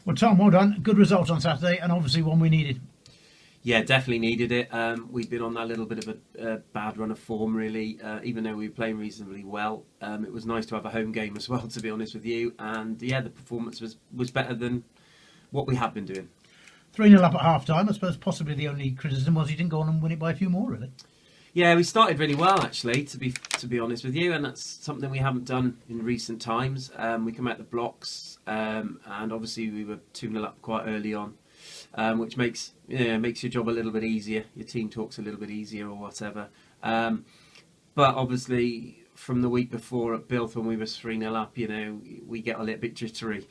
Well, Tom, well done. Good result on Saturday, and obviously one we needed. Yeah, definitely needed it. We've been on that little bit of a bad run of form, really. Even though we were playing reasonably well, it was nice to have a home game as well, to be honest with you. And yeah, the performance was better than what we had been doing. 3-0 up at half time. I suppose possibly the only criticism was he didn't go on and win it by a few more, really. Yeah, we started really well, actually, to be honest with you, and that's something we haven't done in recent times. We come out the blocks, and obviously we were 2-0 up quite early on, which makes your job a little bit easier. Your team talks a little bit easier or whatever. But obviously, from the week before at Bilth when we were 3-0 up, we get a little bit jittery,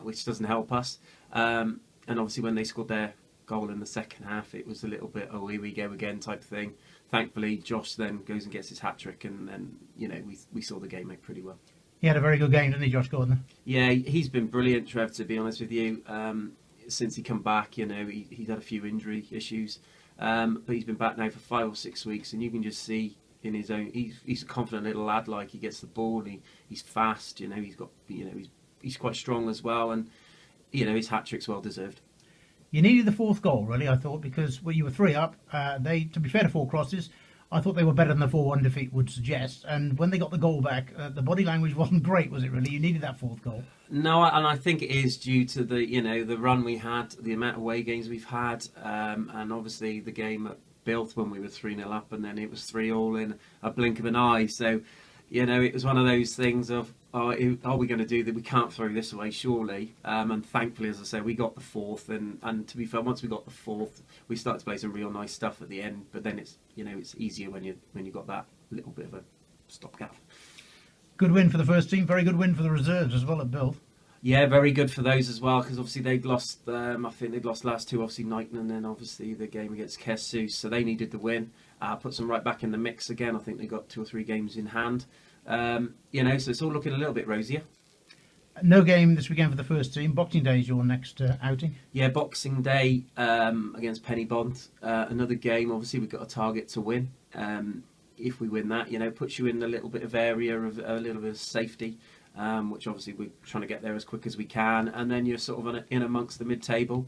which doesn't help us. And obviously, when they scored their goal in the second half, it was a little bit, oh, here we go again type thing. Thankfully, Josh then goes and gets his hat-trick, and then, we saw the game out pretty well. He had a very good game, didn't he, Josh Gordon? Yeah, he's been brilliant, Trev, to be honest with you. Since he come back, he's had a few injury issues, but he's been back now for 5 or 6 weeks, and you can just see in his own, he's a confident little lad. Like, he gets the ball, he's fast, he's quite strong as well, and his hat-trick's well deserved. You needed the fourth goal, really, I thought, because you were 3 up. To be fair to 4 crosses, I thought they were better than the 4-1 defeat would suggest. And when they got the goal back, the body language wasn't great, was it, really? You needed that fourth goal. No, and I think it is due to the run we had, the amount of away games we've had, and obviously the game at Bilth when we were 3-0 up, and then it was 3-3 in a blink of an eye. So, it was one of those things of, are we going to do that? We can't throw this away, surely. And thankfully, as I say, we got the fourth. And to be fair, once we got the fourth, we started to play some real nice stuff at the end. But then it's easier when you got that little bit of a stopgap. Good win for the first team. Very good win for the reserves as well at Bilth. Yeah, very good for those as well, because obviously they'd lost. I think they'd lost last two, obviously Knighton, and then obviously the game against Kessus. So they needed the win. Puts them right back in the mix again. I think they got 2 or 3 games in hand. So it's all looking a little bit rosier. No game this weekend for the first team. Boxing Day is your next outing. Yeah, Boxing Day against Pennybont. Another game. Obviously, we've got a target to win. If we win that, puts you in a little bit of area of a little bit of safety, which obviously we're trying to get there as quick as we can. And then you're sort of in amongst the mid-table,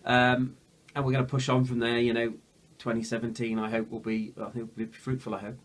and we're going to push on from there. 2017, I hope will be fruitful. I hope.